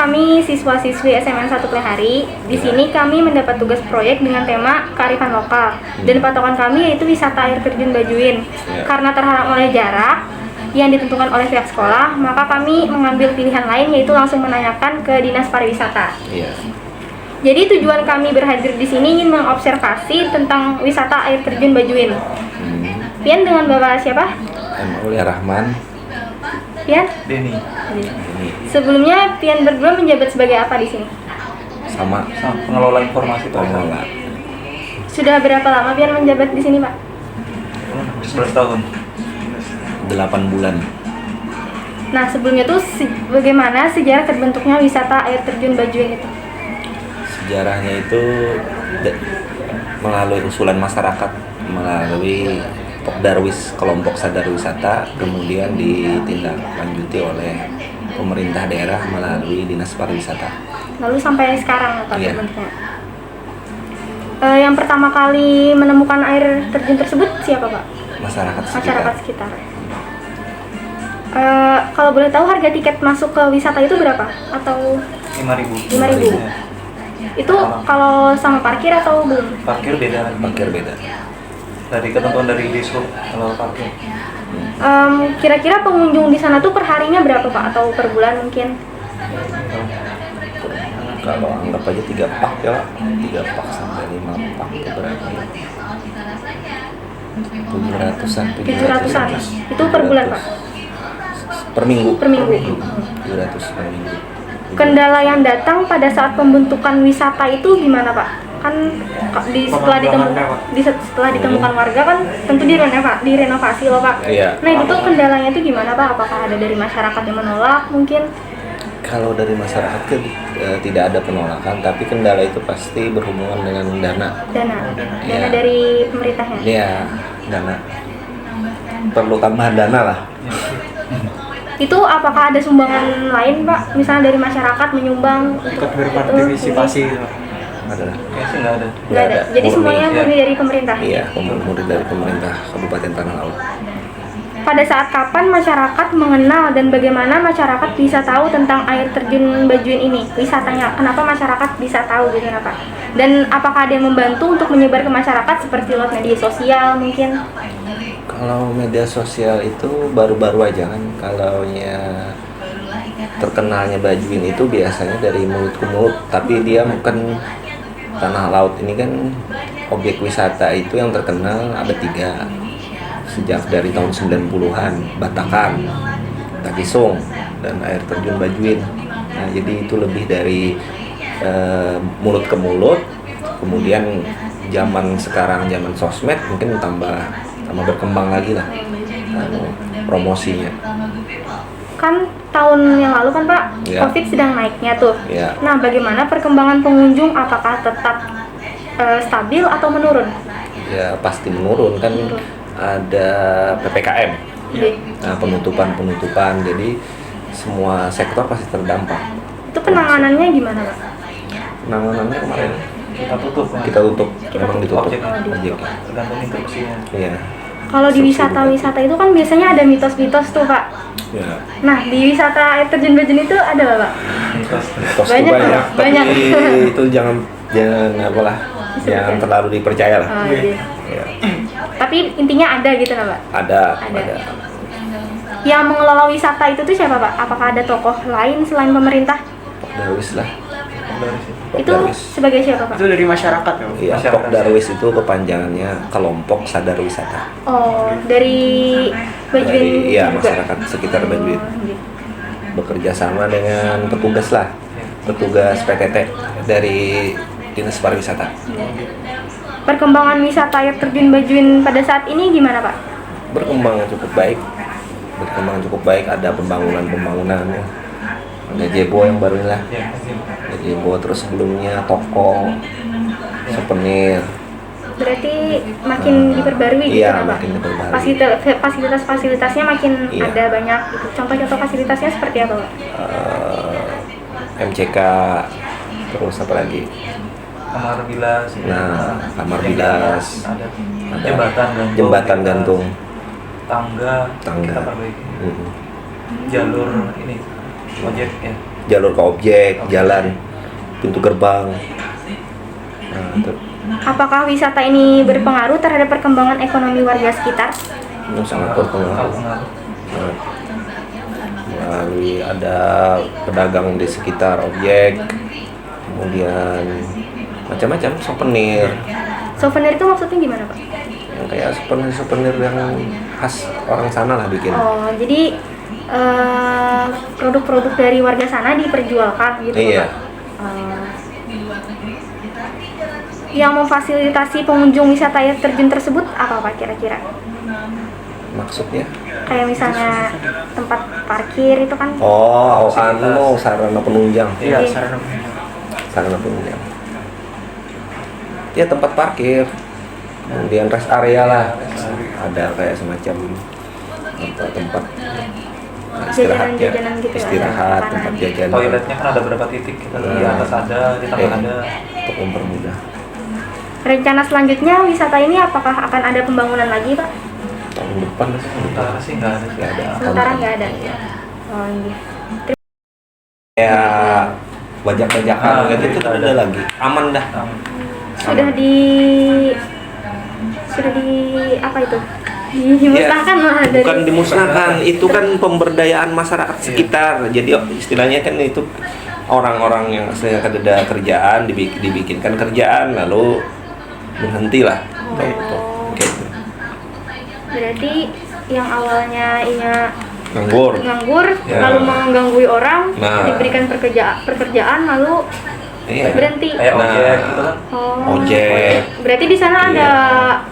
kami siswa-siswi SMN 1 Plehari. Di sini kami mendapat tugas proyek dengan tema kearifan lokal. Dan patokan kami yaitu wisata air terjun Bajuin. Karena terhalang oleh jarak yang ditentukan oleh pihak sekolah, maka kami mengambil pilihan lain yaitu langsung menanyakan ke Dinas Pariwisata. Jadi tujuan kami berhadir di sini ingin mengobservasi tentang wisata air terjun Bajuin. Pian dengan Bapak siapa? Aulia Rahman. Pian? Denny. Sebelumnya Pian berdua menjabat sebagai apa di sini? Sama Pengelola informasi pengelola. Sudah berapa lama Pian menjabat di sini, Pak? 11 tahun. 8 bulan. Nah, sebelumnya tuh bagaimana sejarah terbentuknya wisata air terjun Bajuin itu? Sejarahnya itu melalui usulan masyarakat, melalui Pokdarwis, kelompok sadar wisata, kemudian ditindaklanjuti oleh pemerintah daerah melalui Dinas Pariwisata. Lalu sampai sekarang Pak Iya. terbentuknya. Yang pertama kali menemukan air terjun tersebut siapa, Pak? Masyarakat Masyarakat sekitar. sekitar. Kalau boleh tahu harga tiket masuk ke wisata itu berapa? Atau 5.000. 5.000? Itu kalau sama parkir atau belum? Parkir beda. Parkir beda. Dari ketentuan dari dishub kalau parkir. Kira-kira pengunjung di sana tuh perharinya berapa, Pak? Atau per bulan mungkin? Kalau anggap aja 3 pak ya, 3 pak sampai 5 pak itu berapa ya? 700-an. 700-an. Itu per bulan, Pak? Per minggu. Per minggu. 700 per minggu. Kendala yang datang pada saat pembentukan wisata itu gimana, Pak? Kan setelah ditemukan warga kan tentu direnovasi loh, Pak. Iya. Nah, itu tuh kendalanya itu gimana, Pak? Apakah ada dari masyarakat yang menolak mungkin? Kalau dari masyarakat tidak ada penolakan, tapi kendala itu pasti berhubungan dengan dana. Dana Iya. dari pemerintahnya. Iya, dana. Perlu tambahan dana lah. Itu apakah ada sumbangan lain, Pak? Misalnya dari masyarakat menyumbang Ikut berpartisipasi. Adalah. Kayaknya sih nggak ada. Nggak ada. Jadi Murni. semuanya murni dari pemerintah. Iya, murni dari pemerintah Kabupaten Tanah Laut. Pada saat kapan masyarakat mengenal dan bagaimana masyarakat bisa tahu tentang air terjun Bajuin ini, wisatanya? Kenapa masyarakat bisa tahu gitu, Pak? Dan apakah ada yang membantu untuk menyebar ke masyarakat seperti lewat media sosial mungkin? Kalau media sosial itu baru-baru aja kan. Terkenalnya Bajuin itu biasanya dari mulut ke mulut, tapi dia bukan Tanah Laut ini kan objek wisata itu yang terkenal ada 3 sejak dari tahun 90-an, Batakan, Takisung, dan air terjun Bajuin. Nah, jadi itu lebih dari mulut ke mulut. Kemudian zaman sekarang, zaman sosmed mungkin tambah berkembang lagi lah promosinya. Kan tahun yang lalu kan, Pak, Ya. COVID sedang naiknya tuh. Ya. Nah, bagaimana perkembangan pengunjung? Apakah tetap stabil atau menurun? Ya pasti menurun kan. Ada PPKM. Iya. Nah, penutupan. Jadi semua sektor pasti terdampak. Itu penanganannya gimana, Pak? Penanganannya kemarin Kita tutup. kita tutup, memang ditutup Objek. objeknya. Tergantung instruksinya. Iya. Kalau di wisata-wisata itu kan biasanya ada mitos-mitos tuh, Pak. Ya. Nah, di wisata air terjun Bajuin itu ada nggak, Pak? Pasti Banyak, banyak, Pak. Banyak. tapi itu jangan apalah, jangan terlalu dipercaya lah. Oh, iya. Ya. Tapi intinya ada gitu, Pak? Ada. Yang mengelola wisata itu tuh siapa, Pak? Apakah ada tokoh lain selain pemerintah? Pokdarwis lah. Itu sebagai siapa, Pak? Itu dari masyarakat ya. Iya, Pokdarwis itu kepanjangannya kelompok sadar wisata. Oh, dari Bajuin Iya, juga? masyarakat sekitar Bajuin. Gitu. Bekerja sama dengan petugas lah, petugas PTT dari Dinas Pariwisata. Perkembangan wisata air terjun Bajuin pada saat ini gimana, Pak? Berkembang cukup baik, ada pembangunannya. Ada Jebo yang baru lah, ada Jebo, terus sebelumnya toko, souvenir. Berarti makin diperbarui gitu, Iya, Pak? makin diperbarui. Fasilitas-fasilitasnya makin Iya. ada banyak gitu. Contoh-contoh fasilitasnya seperti apa, Pak? MCK, terus apa lagi? Kamar bilas. Nah, kamar bilas, Ada ada jembatan gantung. tangga. Tangga. Kita perbaiki. Mm-mm. Jalur ini Ojek ya. jalur ke objek, jalan, pintu gerbang. Nah, itu Apakah wisata ini berpengaruh terhadap perkembangan ekonomi warga sekitar? sangat Kalau berpengaruh. pengaruh. Nah, melalui ada pedagang di sekitar objek, kemudian macam-macam souvenir, Souvenir itu maksudnya gimana, Pak? yang kayak souvenir yang khas orang sana lah bikin. Oh, jadi produk-produk dari warga sana diperjualkan gitu, Iya. Pak? Yang memfasilitasi pengunjung wisata air terjun tersebut apa, Pak, kira-kira? Maksudnya? Kayak misalnya tempat parkir itu kan? Oh, sarana penunjang. Iya, Iya. sarana penunjang. Ya tempat parkir, kemudian rest area lah. Ada kayak semacam tempat istirahat ya, Jajanan-jajanan gitu, istirahat, ada tempat makanan. jajan toiletnya kan ada berapa titik, kita lihat di atas ada, di tengah ada. untuk mempermudah. Rencana selanjutnya wisata ini apakah akan ada pembangunan lagi, Pak? Tahun depan sih Sementara sih nggak ada sih. nggak ada. Sementara nggak ada. Oh, iya. Kayak bajak-bajakan gitu itu ada. ada lagi. Aman dah. Sudah di apa itu? Dimusnahkan malah dari. Bukan dimusnahkan, itu kan pemberdayaan masyarakat sekitar. Jadi istilahnya kan itu orang-orang yang sedang ada kerjaan dibikinkan kerjaan lalu berhentilah. Gitu. Berarti yang awalnya Nganggur. Ya. lalu mengganggu orang, Nah. diberikan pekerjaan lalu Iya. berhenti. Kayak ojek gitu kan, Oh. Ojek. Berarti di sana Iya. ada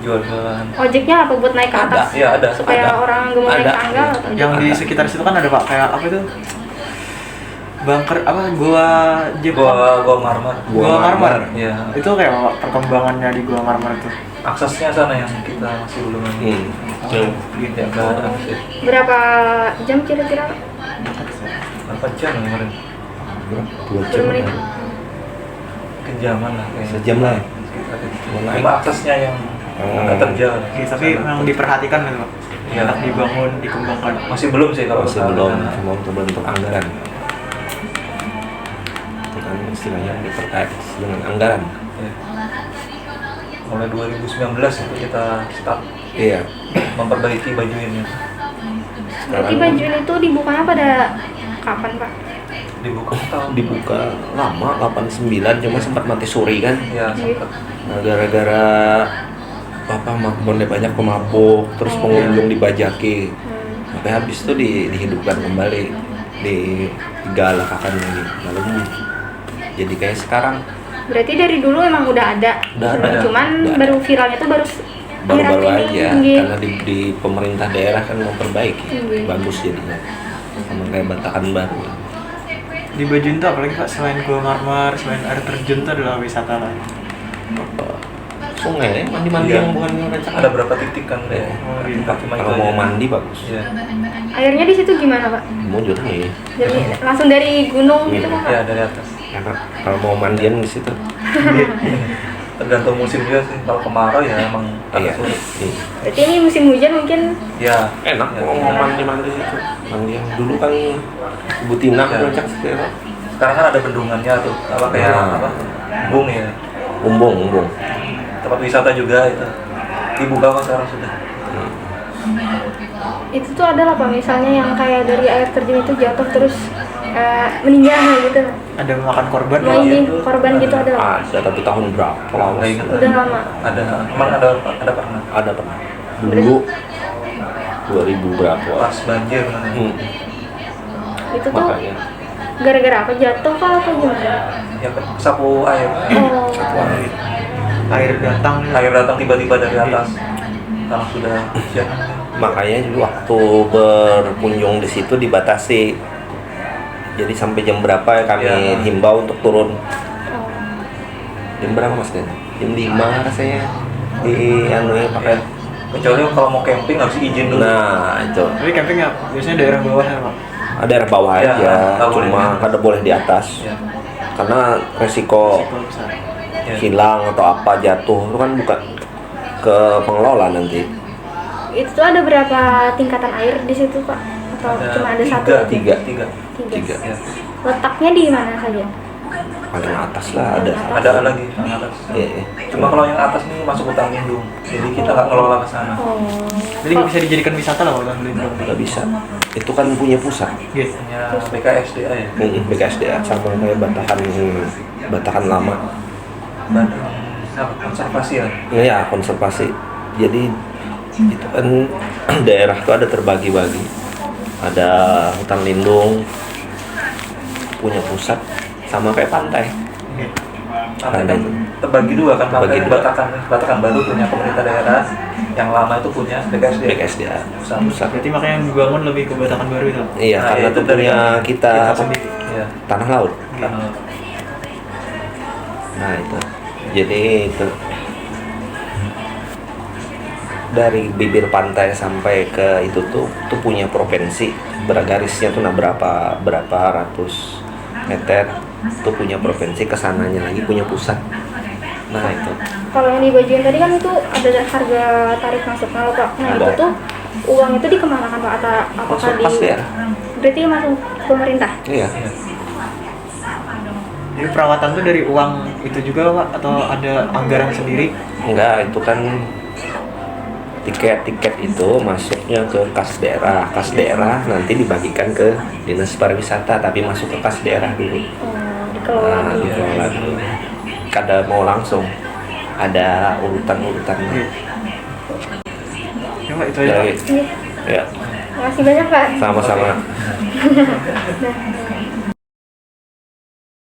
jual-jualan. ojeknya apa buat naik ke Ada. atas? Iya, ada. Supaya Ada. orang nggak mau naik Ada. tangga atau Yang di Ada. sekitar situ kan ada Pak, kayak apa itu? Bunker apa? Gua Jepang. Gua marmer. Gua Marmar. Iya. Itu kayak apa, Pak, perkembangannya di Gua Marmar itu. Aksesnya sana yang kita masih belum Hmm. jauh. Ya nggak ada akses. berapa jam kira-kira? Berapa jam ya kemarin? 2 jam. Berapa menit? Kejaman lah kayaknya. Sejam lah. Sekitar itu. Mau naik. Cuma aksesnya yang Oh. nggak terjal. Tapi memang diperhatikan gitu Pak. Iya. Enak dibangun, dikembangkan. Masih belum sih kalau Masih sekarang. belum, cuma untuk bentuk anggaran. Itu kan istilahnya terkait dengan anggaran. Iya. Mulai 2019 itu kita start Iya. memperbaiki baju ini. Berarti Bajuin itu dibukanya pada kapan, Pak? Dibuka tahun Dibuka lama 89 cuma sempat mati suri kan. ya sempat. Nah, gara-gara banyak pemabuk, terus pengunjung dibajaki. Sampai habis itu dihidupkan kembali, digalakkan lagi. Lalu jadi kayak sekarang. Berarti dari dulu emang udah ada. Udah ada. Cuman Udah ada. baru viralnya tuh baru Baru-baru akhir-akhir aja ini. karena di pemerintah daerah kan memperbaiki. Iya. Bagus jadinya. Sama kayak Batakan baru. Di Bajuin tuh apalagi Pak, selain Gua Marmar, selain air terjun tuh adalah wisata lain. Sungai, mandi-mandi Iya. yang bukan rencana. Ada berapa titik kan deh? Oh, iya. Kalau mau mandi bagus. Iya. Airnya di situ gimana, Pak? Mau nih. Jadi langsung dari gunung gitu kan, Pak? Ya dari atas. Enak. Kalau mau mandian di situ. Tergantung musim juga sih. Kalau kemarau ya emang Iya. agak sulit. Iya. Berarti ini musim hujan mungkin Ya Enak ya. mau mandi-mandi situ. Mandi yang dulu kan Ibu Tina Ya. ngajak sekarang. Sekarang kan ada bendungannya tuh. Apa kayak Nah. apa? Embung ya. Umbung. Tempat wisata juga itu. Dibuka kok sekarang sudah. itu tuh ada lah, Pak, misalnya yang kayak dari air terjun itu jatuh terus meninggal gitu. Ada memakan korban. Nah, ini korban gitu ada. Ada tapi tahun berapa? Nggak ingat. Udah lama. Ada. Emang ada pernah. Ada pernah. Dulu 2000 berapa? Pas banjir kan. Itu tuh Makanya. gara-gara apa, jatuh kah atau gimana? Ya sapu air. Oh. Air datang. Air datang tiba-tiba dari atas. Tanah sudah siap. Makanya dulu waktu berkunjung di situ dibatasi. Jadi sampai jam berapa kami Ya. himbau untuk turun. Oh. Jam berapa Mas kan? Jam 5 rasanya di pakai. Kecuali kalau mau camping harus izin dulu. Nah, itu. Tapi camping ya biasanya daerah bawah ya Pak. Ada air bawah Ya, aja, nggak boleh cuma di atas. kada boleh di atas. Ya. Karena resiko Kalau besar. Ya. hilang atau apa jatuh itu kan bukan ke pengelola nanti. Itu tuh ada berapa tingkatan air di situ, Pak? Atau cuma ada satu aja? Tiga. Tiga. Tiga. Ya. Letaknya di mana saja? Paling atas lah ada. Ada lagi yang atas. Iya. Cuma kalau yang atas nih masuk hutan lindung, jadi kita nggak ngelola ke sana. Oh. Jadi nggak bisa dijadikan wisata lah kalau lindung. Nggak bisa. Itu kan punya pusat. Gitu. Hanya BKSDA ya. BKSDA sama kayak Batahan lama. Badan konservasi ya. Iya, konservasi. Jadi itu kan daerah itu ada terbagi-bagi. Ada hutan lindung, punya pusat, sama kayak pantai. Pantai Pantai kan itu. terbagi dua kan, Terbagi pantai dua. Batakan Baru punya pemerintah daerah, yang lama itu punya BKSDA. BKSDA. Pusat. Berarti makanya yang dibangun lebih ke Batakan Baru itu. Iya, Nah, karena itu itu dari punya kita sendiri. Iya. tanah laut. Tanah. Nah itu, jadi itu dari bibir pantai sampai ke itu tuh punya provinsi. Garisnya tuh berapa ratus meter tuh punya provinsi, kesananya lagi punya pusat. Nah itu Kalau yang di Bajuin tadi kan itu ada harga tarif masuknya loh Pak. Nah Ada. itu tuh uang itu dikemanakan Pak? Apakah masuk pas ya? berarti masuk pemerintah? Iya. Iya. Jadi perawatan tuh dari uang itu juga Pak atau ada anggaran sendiri? Enggak, itu kan tiket itu masuknya ke kas daerah. Kas daerah nanti dibagikan ke dinas pariwisata, tapi masuk ke kas daerah dulu. Oh, dikelola Nah, dulu. dikelola dulu. Kada mau langsung, ada urutan-urutannya. Ya Pak, itu aja Pak. Dari, Iya. ya, Terima kasih banyak Pak. sama-sama. Nah.